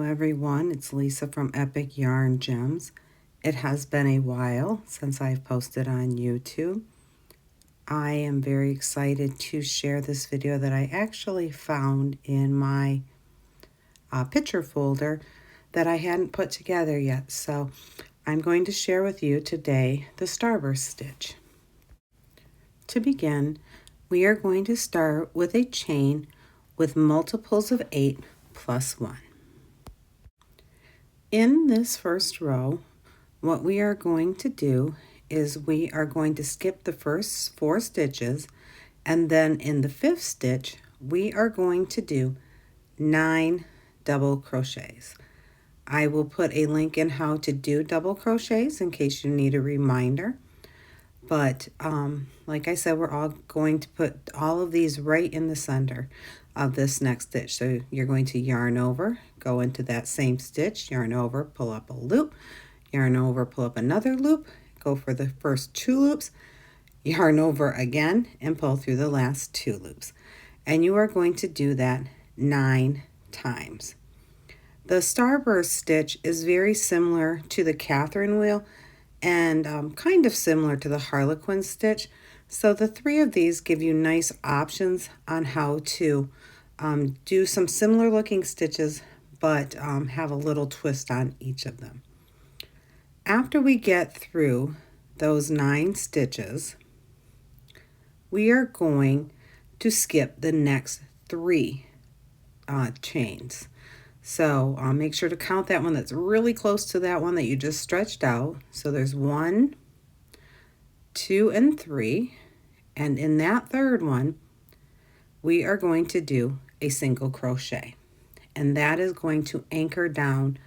everyone, it's Lisa from Epic Yarn Gems. It has been a while since I've posted on YouTube. I am very excited to share this video that I actually found in my picture folder that I hadn't put together yet. So I'm going to share with you today the Starburst Stitch. To begin, we are going to start with a chain with multiples of 8 plus 1. In this first row, what we are going to do is we are going to skip the first 4 stitches, and then in the 5th stitch we are going to do 9 double crochets. I will put a link in how to do double crochets in case you need a reminder. But like I said, we're all going to put all of these right in the center of this next stitch. So you're going to yarn over, go into that same stitch, yarn over, pull up a loop, yarn over, pull up another loop, go for the first 2 loops, yarn over again, and pull through the last 2 loops. And you are going to do that 9 times. The Starburst stitch is very similar to the Catherine wheel and kind of similar to the Harlequin stitch. So the 3 of these give you nice options on how to do some similar looking stitches, but have a little twist on each of them. After we get through those 9 stitches, we are going to skip the next 3 chains. So make sure to count that one that's really close to that one that you just stretched out. So there's 1, 2, and 3. And in that third one, we are going to do a single crochet. And that is going to anchor down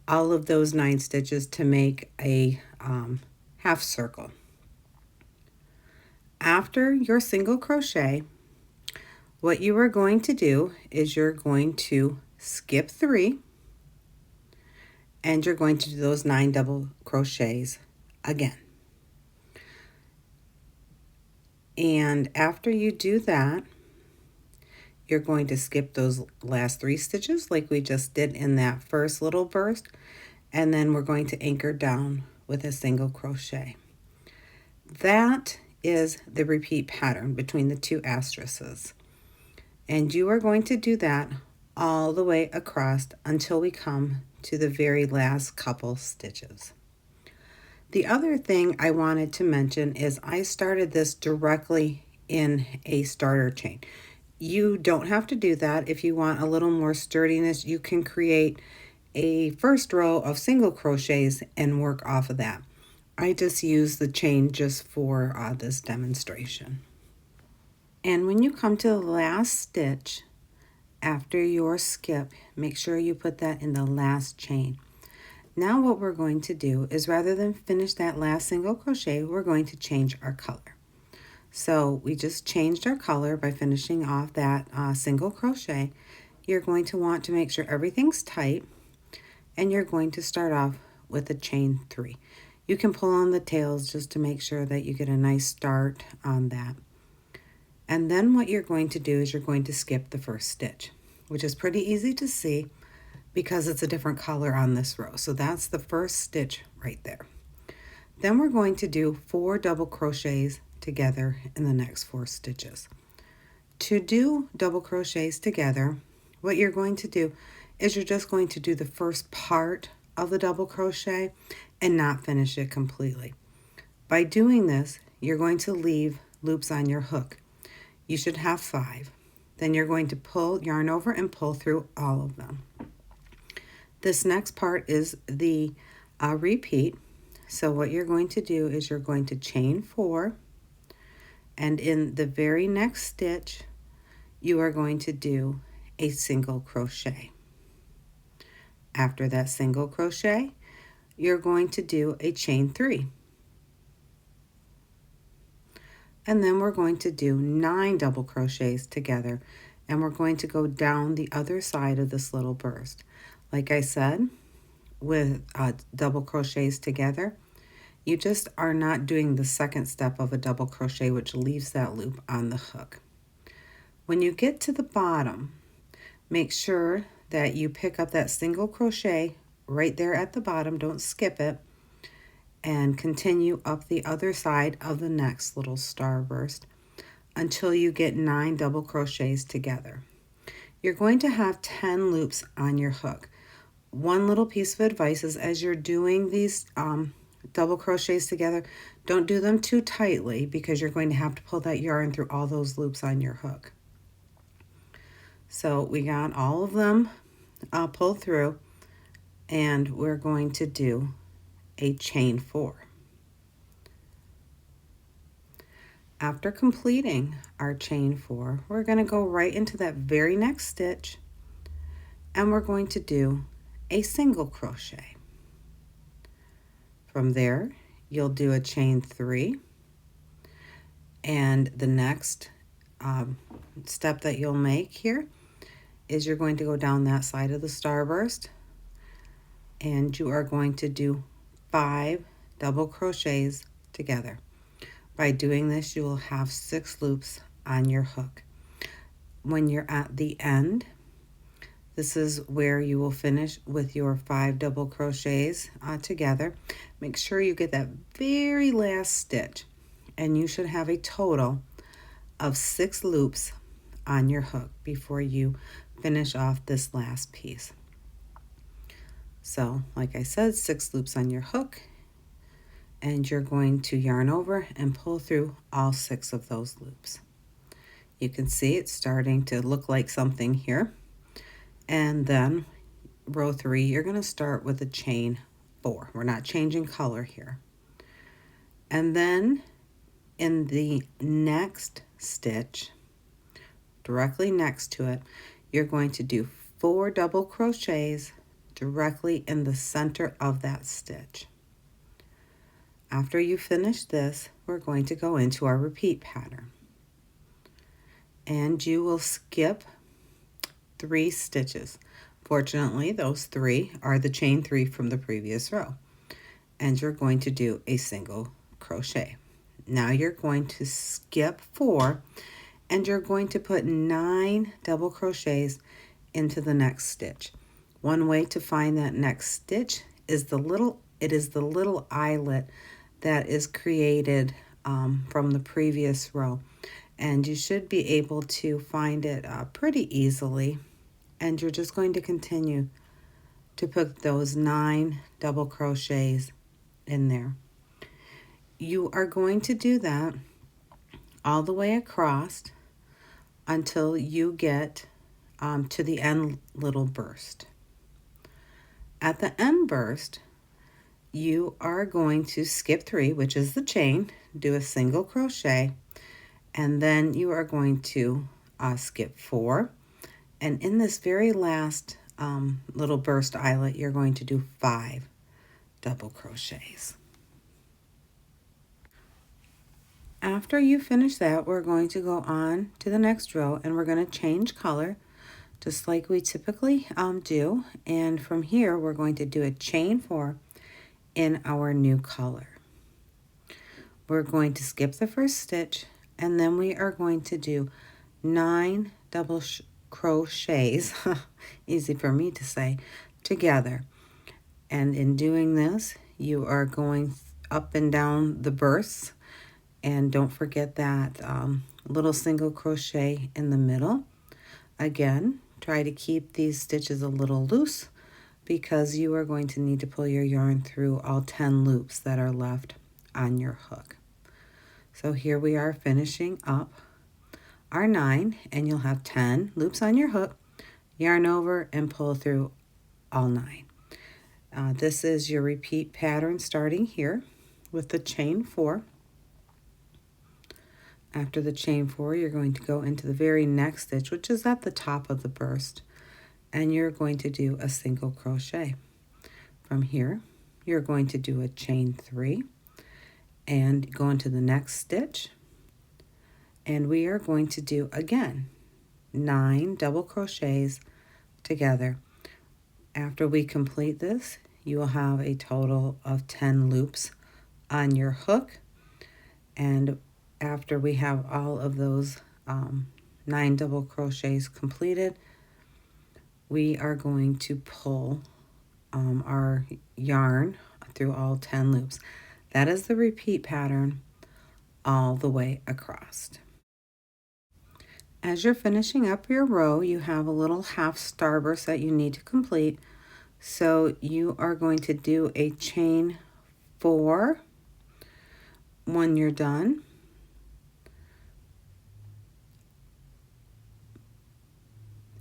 all of those 9 stitches to make a half circle. After your single crochet, what you are going to do is you're going to skip 3, and you're going to do those 9 double crochets again. And after you do that, you're going to skip those last 3 stitches like we just did in that first little burst, and then we're going to anchor down with a single crochet. That is the repeat pattern between the 2 asterisks, and you are going to do that all the way across until we come to the very last couple stitches. The other thing I wanted to mention is I started this directly in a starter chain. You don't have to do that. If you want a little more sturdiness, you can create a first row of single crochets and work off of that. I just use the chain just for this demonstration. And when you come to the last stitch after your skip, make sure you put that in the last chain. Now what we're going to do is, rather than finish that last single crochet, we're going to change our color. So we just changed our color by finishing off that single crochet. You're going to want to make sure everything's tight, and you're going to start off with a chain 3. You can pull on the tails just to make sure that you get a nice start on that. And then what you're going to do is you're going to skip the first stitch, which is pretty easy to see because it's a different color on this row. So that's the first stitch right there. Then we're going to do 4 double crochets together in the next 4 stitches. To do double crochets together, what you're going to do is you're just going to do the first part of the double crochet and not finish it completely. By doing this, you're going to leave loops on your hook. You should have 5. Then you're going to pull, yarn over, and pull through all of them. This next part is the repeat. So what you're going to do is you're going to chain 4, and in the very next stitch, you are going to do a single crochet. After that single crochet, you're going to do a chain 3. And then we're going to do 9 double crochets together, and we're going to go down the other side of this little burst. Like I said, with double crochets together, you just are not doing the second step of a double crochet, which leaves that loop on the hook. When you get to the bottom, make sure that you pick up that single crochet right there at the bottom, don't skip it, and continue up the other side of the next little starburst until you get 9 double crochets together. You're going to have 10 loops on your hook. One little piece of advice is as you're doing these double crochets together, don't do them too tightly because you're going to have to pull that yarn through all those loops on your hook. So we got all of them pulled through, and we're going to do a chain 4. After completing our chain 4, we're going to go right into that very next stitch, and we're going to do a single crochet. From there, you'll do a chain 3, and the next step that you'll make here is you're going to go down that side of the starburst, and you are going to do 5 double crochets together. By doing this, you will have 6 loops on your hook. When you're at the end, this is where you will finish with your 5 double crochets together. Make sure you get that very last stitch, and you should have a total of 6 loops on your hook before you finish off this last piece. So, like I said, 6 loops on your hook, and you're going to yarn over and pull through all 6 of those loops. You can see it's starting to look like something here. And then row 3, you're going to start with a chain 4. We're not changing color here. And then in the next stitch, directly next to it, you're going to do 4 double crochets directly in the center of that stitch. After you finish this, we're going to go into our repeat pattern. And you will skip 3 stitches. Fortunately, those 3 are the chain 3 from the previous row. And you're going to do a single crochet. Now you're going to skip 4, and you're going to put 9 double crochets into the next stitch. One way to find that next stitch is the little eyelet that is created from the previous row, and you should be able to find it pretty easily. And you're just going to continue to put those 9 double crochets in there. You are going to do that all the way across until you get to the end little burst. At the end burst, you are going to skip 3, which is the chain, do a single crochet, and then you are going to skip 4. And in this very last little burst eyelet, you're going to do 5 double crochets. After you finish that, we're going to go on to the next row, and we're going to change color just like we typically do. And from here, we're going to do a chain 4 in our new color. We're going to skip the first stitch, and then we are going to do 9 double crochets, easy for me to say, together. And in doing this, you are going up and down the bursts, and don't forget that little single crochet in the middle. Again, try to keep these stitches a little loose because you are going to need to pull your yarn through all 10 loops that are left on your hook. So here we are finishing up our 9, and you'll have 10 loops on your hook, yarn over and pull through all 9. This is your repeat pattern starting here with the chain 4. After the chain 4, you're going to go into the very next stitch, which is at the top of the burst, and you're going to do a single crochet. From here, you're going to do a chain 3 and go into the next stitch, and we are going to do again 9 double crochets together. After we complete this, you will have a total of 10 loops on your hook, and after we have all of those 9 double crochets completed, we are going to pull our yarn through all 10 loops. That is the repeat pattern all the way across. As you're finishing up your row, you have a little half starburst that you need to complete. So you are going to do a chain 4 when you're done.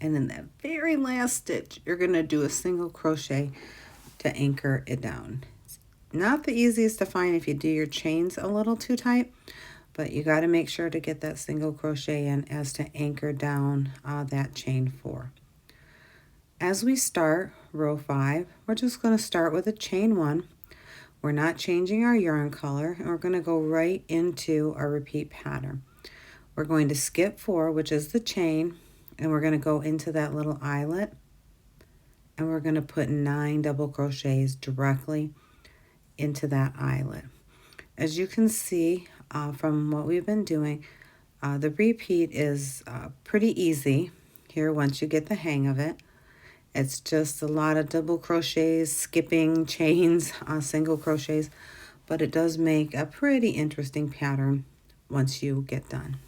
And in that very last stitch, you're going to do a single crochet to anchor it down. It's not the easiest to find if you do your chains a little too tight, but you got to make sure to get that single crochet in as to anchor down that chain 4. As we start row 5, we're just going to start with a chain 1. We're not changing our yarn color, and we're going to go right into our repeat pattern. We're going to skip 4, which is the chain, and we're going to go into that little eyelet, and we're going to put 9 double crochets directly into that eyelet. As you can see from what we've been doing, the repeat is pretty easy here once you get the hang of it. It's just a lot of double crochets, skipping chains, single crochets, but it does make a pretty interesting pattern once you get done.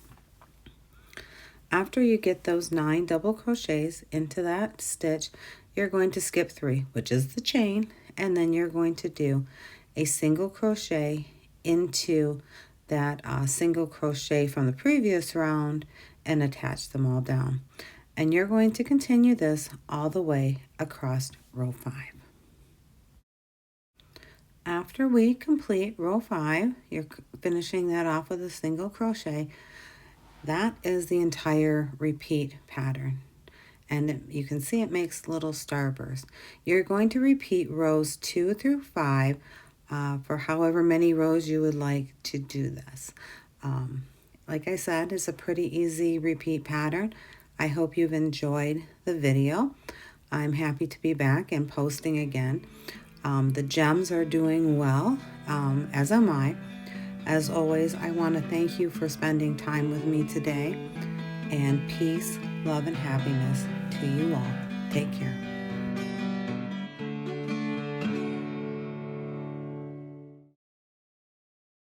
After you get those 9 double crochets into that stitch, you're going to skip 3, which is the chain, and then you're going to do a single crochet into that single crochet from the previous round and attach them all down. And you're going to continue this all the way across row 5. After we complete row 5, you're finishing that off with a single crochet. That is the entire repeat pattern. And you can see it makes little starbursts. You're going to repeat rows 2 through 5 for however many rows you would like to do this. Like I said, it's a pretty easy repeat pattern. I hope you've enjoyed the video. I'm happy to be back and posting again. The gems are doing well, as am I. As always, I want to thank you for spending time with me today. And peace, love, and happiness to you all. Take care.